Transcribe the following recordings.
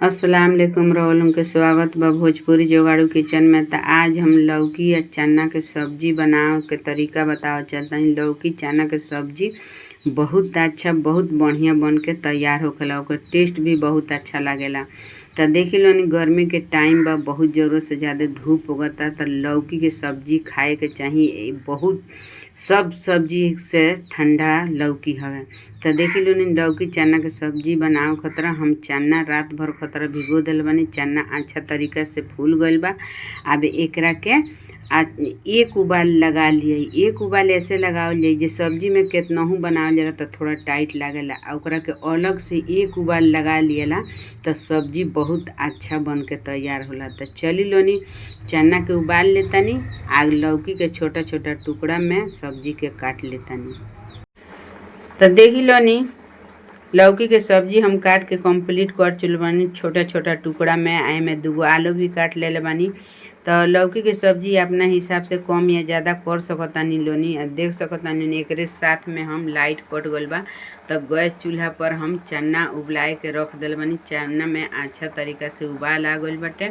अस्सलाम वालेकुम रोहलम के स्वागत बा भोजपुरी जोगाड़ू किचन में। तो आज हम लौकी या चना के सब्जी बनावे के तरीका बतावे चाहते हैं। लौकी चना के सब्जी बहुत अच्छा बहुत बढ़िया बन के तैयार होखेला, ओकर टेस्ट भी बहुत अच्छा लागेला। तो देखी लो गर्मी के टाइम बा, बहुत ज़रूरत से ज़्यादा धूप उगता, तो लौकी के सब्जी खाए के चाहिए। बहुत सब सब्जी से ठंडा लौकी हवे। तो देखी लो लौकी चना के सब्जी बनावे खतरा हम चना रात भर खतरा भिगो दिल बानी। चना अच्छा तरीका से फूल गइल बा। अब एकरा के एक उबाल लगा लिए। एक उबाल ऐसे लगावल जाए जे सब्जी में केतनहू बनावल जाला तो थोड़ा टाइट लागेला, ओकरा के अलग से एक उबाल लगा लिएला तो सब्जी बहुत अच्छा बन के तैयार होला। तो चली लोनी चना के उबाल लेतानी, आग लौकी के छोटा छोटा टुकड़ा में सब्जी के काट लेतानी। तो देखी लोनी लौकी के सब्जी हम काट के कंप्लीट कर चुल बानी छोटा छोटा टुकड़ा में। आए में 2 आलू भी काट ले बानी। तो लौकी के सब्जी अपना हिसाब से कम या ज़्यादा कर सकतानी लोनी। देख सकतानी एकरे साथ में हम लाइट कट गइल बा। तो गैस चूल्हा पर हम चना उबलाए के रख दिल बानी। चना में अच्छा तरीका से उबाल आ गइल बाटे।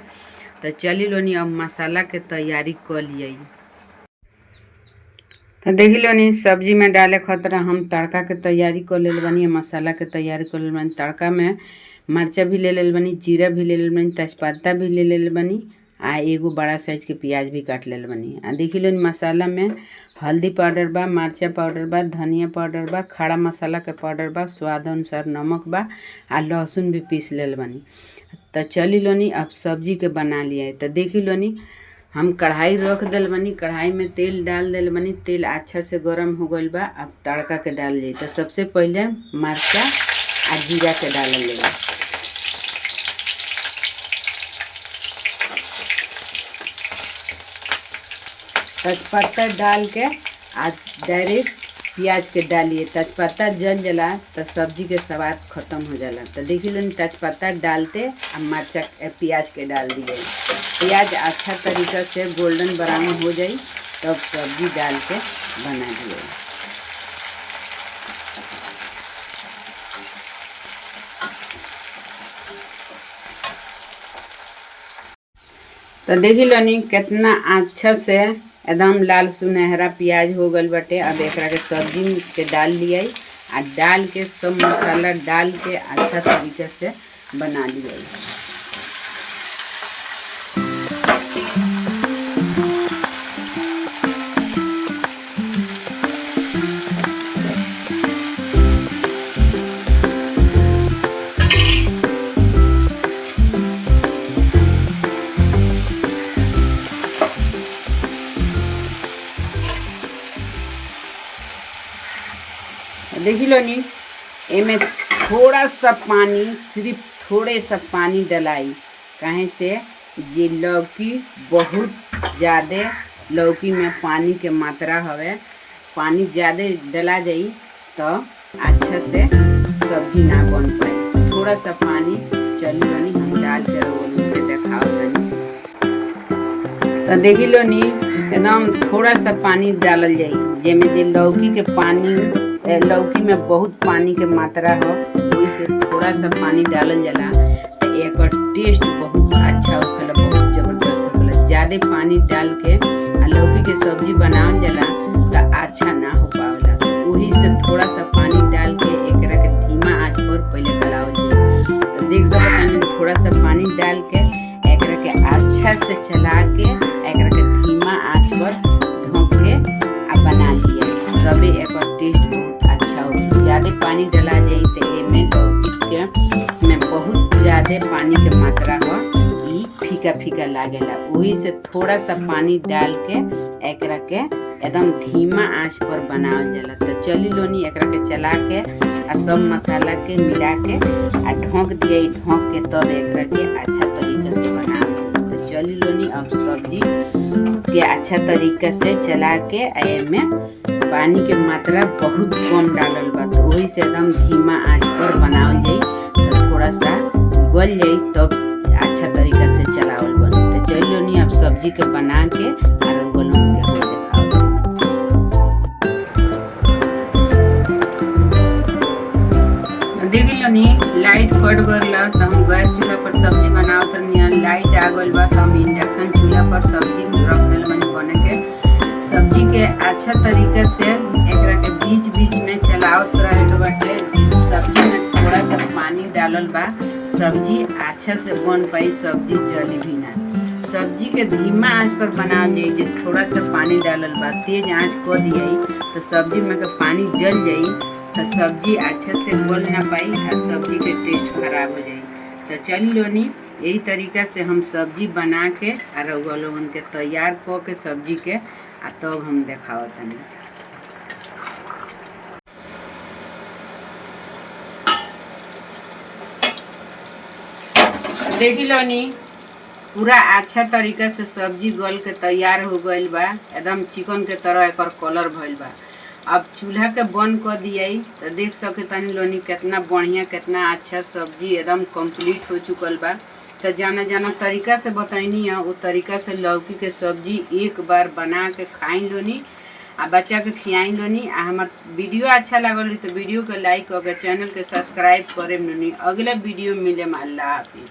तो चली लोनी अब मसाला के तैयारी कर लिए। तो देखी लोनी सब्जी में डाले खतरा हम तड़का के तैयारी कर ले बानी, मसाला के तैयारी कर ले बानी। तड़का में मरचा भी ले ले बानी, जीरा भी ले ले बानी, तेजपत्ता भी ले ले बानी, आ एगो बड़ा साइज के प्याज भी काट ले बानी। आ देखी लोनी मसाला में हल्दी पाउडर बा, मरचा पाउडर बा, धनिया पाउडर बा, खड़ा मसाला के पाउडर बा, स्वाद अनुसार नमक बा, आ लहसुन भी पीस ले बानी। तो चली लोनी अब सब्जी के बना लिया। तो देखी लोनी हम कढ़ाई रख दिल बानी, कढ़ाई में तेल डाल दिल बानी। तेल अच्छा से गरम हो गइल बा। अब तड़का के डाल ली। तो सबसे पहले मरचा आ जीरा के डाल लेगा। तेजपत्ता डाल के आज डायरेक्ट प्याज के डालिए। तेजपत्ता जल जला तो सब्जी के स्वाद खत्म हो जाला। तो देखी लो तेजपत्ता डालते अब मरचा प्याज के डाल दिए। प्याज अच्छा तरीका से गोल्डन ब्राउन हो जाई तब सब्जी डाल के बना दिए। तो देखी लो कितना अच्छा से एकदम लाल सुनहरा प्याज हो गल बटे। अब एकरा के सब्जी के डाल लिया आ डाल के सब मसाला डाल के अच्छा तरीके से बना लिया। देखी लो नी एमे थोड़ा सा पानी, सिर्फ थोड़े सा पानी डलाई, काहे से ये लौकी बहुत ज़्यादा लौकी में पानी के मात्रा हवे। पानी ज़्यादा डला जाई तो अच्छा से सब्जी ना बन पाए। थोड़ा सा पानी चली लो नी हम डाल के देखाओ तनी। तो देखी लो नी एकदम थोड़ा सा पानी डालल जाई, जेमे जे लौकी के पानी लौकी में बहुत पानी के मात्रा हो, वैसे थोड़ा सा पानी डालल जाला तो एक टेस्ट बहुत अच्छा होखेला, बहुत जबरदस्त होखेला। ज़्यादा पानी डाल के लौकी के सब्जी बनावल जाला तो अच्छा ना हो पावेला। वही से थोड़ा सा पानी डाल के एकरा के धीमा आंच पर पहले गलावल जाए। तो देख सकतानी थोड़ा सा पानी डाल के एकरा के अच्छा से चला के एकरा के धीमा आंच पर ढक के आ बना लिया। तबे एक टेस्ट ज़्यादा पानी डला जाए तो एमे लौकी के में बहुत ज़्यादा पानी के मात्रा हो, ई फीका फीका लागेला। वही से थोड़ा सा पानी डाल के एकरा के एकदम धीमा आंच पर बनावल जाला। तो चली लोनी एकरा के चला के आ सब मसाला के मिला के आ ढक दिए। ढक के तब एकरा के अच्छा तरीका से बनावल। तो चली लोनी अब सब्जी के अच्छा तरीका से चला के एमे पानी के मात्रा बहुत कम डालल बा, तो वही से एकदम धीमा आंच पर बनावल जाई। तो थोड़ा सा गल जाई तब अच्छा तरीका से चलावल बनी। तो चलिए नहीं अब सब्जी के बना के और गलों के हम दिखाओ। देखी लो नहीं लाइट कट गल तो हम गैस चूल्हा पर सब्जी बनाओ तो लाइट आ गई बा तो हम इंडक्शन चूल्हा पर सब्जी रख दिल बनी बने के। सब्जी के अच्छा तरीके से एकरा के बीच बीच में चलावत रहे बाटे। इस सब्जी में थोड़ा सा पानी डालल बा, सब्जी अच्छा से बन पाई, सब्जी जली भी ना। सब्जी के धीमा आंच पर बनावल जाई, जे थोड़ा सा पानी डालल बा तेज आंच कर दियाई तो सब्जी में के पानी जल जाई तो सब्जी अच्छा से गल ना पाई और सब्जी के टेस्ट खराब हो जाई। तो चली लोनी यही तरीका से हम सब्जी बना के और रउआ लोगन के तैयार क के सब्जी के आ तब हम देखावत तनी। देखी लोनी पूरा अच्छा तरीका से सब्जी गल के तैयार हो गईल बा, एकदम चिकन के तरह एकर कलर भइल बा। अब चूल्हा के बंद कर दियाई तो देख सके तनी लोनी कितना बढ़िया कितना अच्छा सब्जी एकदम कंप्लीट हो चुकल बा। तो जाना जाना तरीका से बताइनी है वो तरीका से लौकी के सब्जी एक बार बना के खाई लोनी आ बच्चा के खियाई लोनी। आ हमार वीडियो अच्छा लागल तो वीडियो के लाइक करके चैनल के सब्सक्राइब करे लोनी। अगला वीडियो मिले। अल्लाह हाफिज।